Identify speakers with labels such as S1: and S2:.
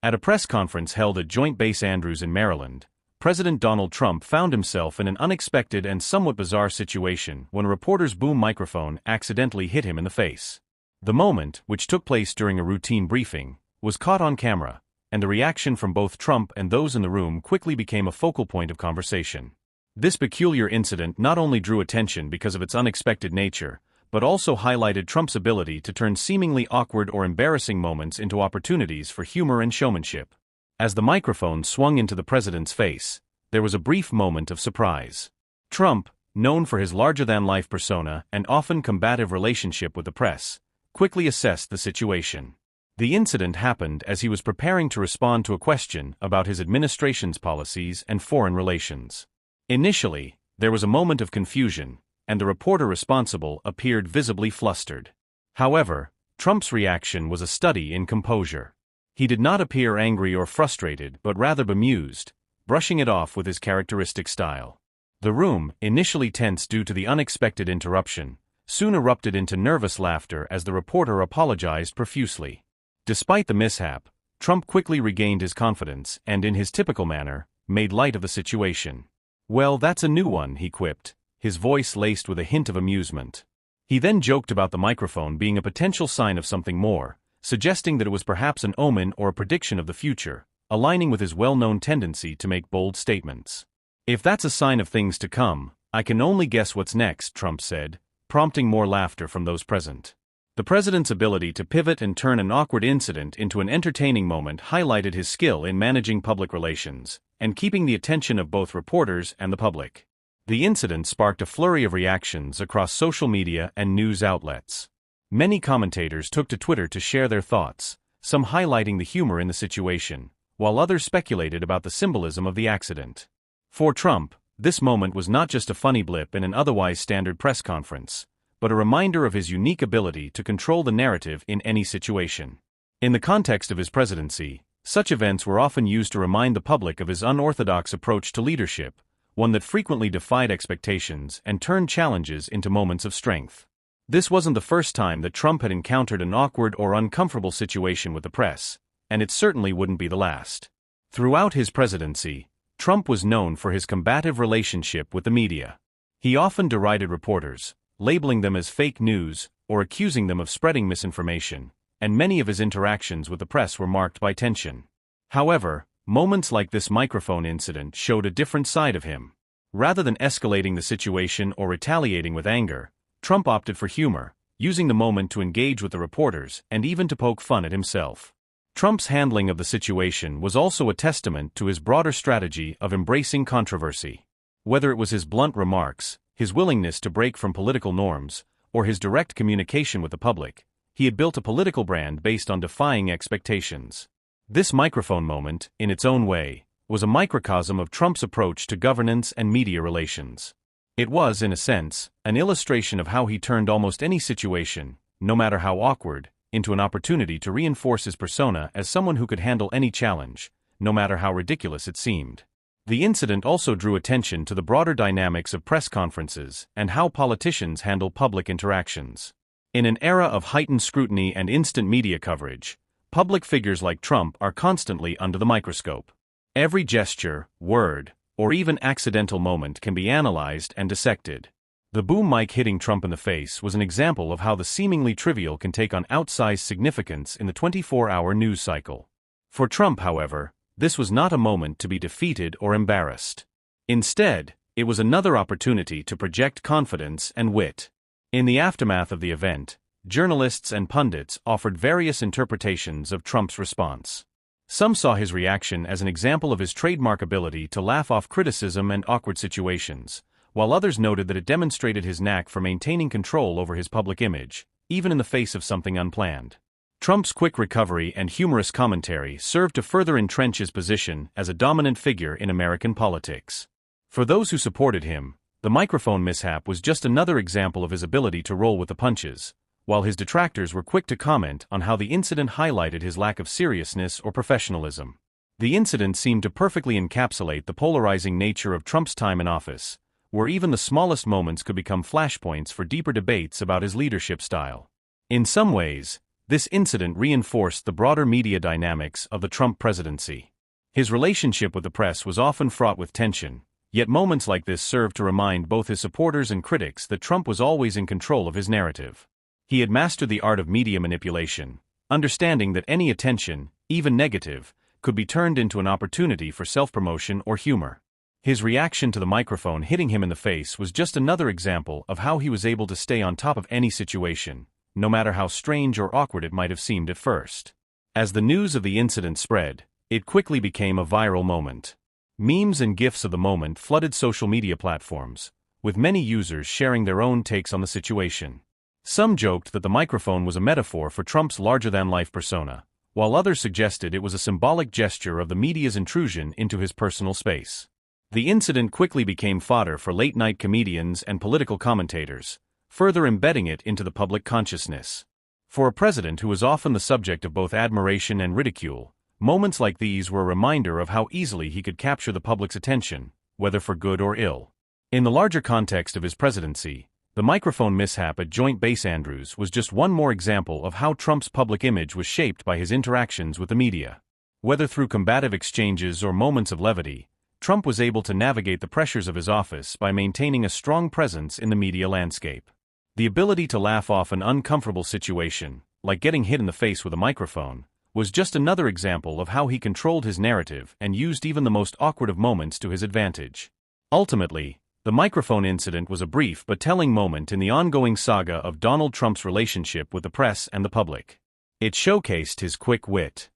S1: At a press conference held at Joint Base Andrews in Maryland, President Donald Trump found himself in an unexpected and somewhat bizarre situation when a reporter's boom microphone accidentally hit him in the face. The moment, which took place during a routine briefing, was caught on camera, and the reaction from both Trump and those in the room quickly became a focal point of conversation. This peculiar incident not only drew attention because of its unexpected nature, but also highlighted Trump's ability to turn seemingly awkward or embarrassing moments into opportunities for humor and showmanship. As the microphone swung into the president's face, there was a brief moment of surprise. Trump, known for his larger-than-life persona and often combative relationship with the press, quickly assessed the situation. The incident happened as he was preparing to respond to a question about his administration's policies and foreign relations. Initially, there was a moment of confusion, and the reporter responsible appeared visibly flustered. However, Trump's reaction was a study in composure. He did not appear angry or frustrated but rather bemused, brushing it off with his characteristic style. The room, initially tense due to the unexpected interruption, soon erupted into nervous laughter as the reporter apologized profusely. Despite the mishap, Trump quickly regained his confidence and, in his typical manner, made light of the situation. "Well, that's a new one," he quipped, his voice laced with a hint of amusement. He then joked about the microphone being a potential sign of something more, suggesting that it was perhaps an omen or a prediction of the future, aligning with his well-known tendency to make bold statements. "If that's a sign of things to come, I can only guess what's next," Trump said, prompting more laughter from those present. The president's ability to pivot and turn an awkward incident into an entertaining moment highlighted his skill in managing public relations and keeping the attention of both reporters and the public. The incident sparked a flurry of reactions across social media and news outlets. Many commentators took to Twitter to share their thoughts, some highlighting the humor in the situation, while others speculated about the symbolism of the accident. For Trump, this moment was not just a funny blip in an otherwise standard press conference, but a reminder of his unique ability to control the narrative in any situation. In the context of his presidency, such events were often used to remind the public of his unorthodox approach to leadership, one that frequently defied expectations and turned challenges into moments of strength. This wasn't the first time that Trump had encountered an awkward or uncomfortable situation with the press, and it certainly wouldn't be the last. Throughout his presidency, Trump was known for his combative relationship with the media. He often derided reporters, labeling them as fake news or accusing them of spreading misinformation, and many of his interactions with the press were marked by tension. However, moments like this microphone incident showed a different side of him. Rather than escalating the situation or retaliating with anger, Trump opted for humor, using the moment to engage with the reporters and even to poke fun at himself. Trump's handling of the situation was also a testament to his broader strategy of embracing controversy. Whether it was his blunt remarks, his willingness to break from political norms, or his direct communication with the public, he had built a political brand based on defying expectations. This microphone moment, in its own way, was a microcosm of Trump's approach to governance and media relations. It was, in a sense, an illustration of how he turned almost any situation, no matter how awkward, into an opportunity to reinforce his persona as someone who could handle any challenge, no matter how ridiculous it seemed. The incident also drew attention to the broader dynamics of press conferences and how politicians handle public interactions. In an era of heightened scrutiny and instant media coverage, public figures like Trump are constantly under the microscope. Every gesture, word, or even accidental moment can be analyzed and dissected. The boom mic hitting Trump in the face was an example of how the seemingly trivial can take on outsized significance in the 24-hour news cycle. For Trump, however, this was not a moment to be defeated or embarrassed. Instead, it was another opportunity to project confidence and wit. In the aftermath of the event, journalists and pundits offered various interpretations of Trump's response. Some saw his reaction as an example of his trademark ability to laugh off criticism and awkward situations, while others noted that it demonstrated his knack for maintaining control over his public image, even in the face of something unplanned. Trump's quick recovery and humorous commentary served to further entrench his position as a dominant figure in American politics. For those who supported him, the microphone mishap was just another example of his ability to roll with the punches, while his detractors were quick to comment on how the incident highlighted his lack of seriousness or professionalism. The incident seemed to perfectly encapsulate the polarizing nature of Trump's time in office, where even the smallest moments could become flashpoints for deeper debates about his leadership style. In some ways, This incident reinforced the broader media dynamics of the Trump presidency. His relationship with the press was often fraught with tension, yet moments like this served to remind both his supporters and critics that Trump was always in control of his narrative. He had mastered the art of media manipulation, understanding that any attention, even negative, could be turned into an opportunity for self-promotion or humor. His reaction to the microphone hitting him in the face was just another example of how he was able to stay on top of any situation, no matter how strange or awkward it might have seemed at first. As the news of the incident spread, it quickly became a viral moment. Memes and GIFs of the moment flooded social media platforms, with many users sharing their own takes on the situation. Some joked that the microphone was a metaphor for Trump's larger-than-life persona, while others suggested it was a symbolic gesture of the media's intrusion into his personal space. The incident quickly became fodder for late-night comedians and political commentators, further embedding it into the public consciousness. For a president who was often the subject of both admiration and ridicule, moments like these were a reminder of how easily he could capture the public's attention, whether for good or ill. In the larger context of his presidency, the microphone mishap at Joint Base Andrews was just one more example of how Trump's public image was shaped by his interactions with the media. Whether through combative exchanges or moments of levity, Trump was able to navigate the pressures of his office by maintaining a strong presence in the media landscape. The ability to laugh off an uncomfortable situation, like getting hit in the face with a microphone, was just another example of how he controlled his narrative and used even the most awkward of moments to his advantage. Ultimately, the microphone incident was a brief but telling moment in the ongoing saga of Donald Trump's relationship with the press and the public. It showcased his quick wit,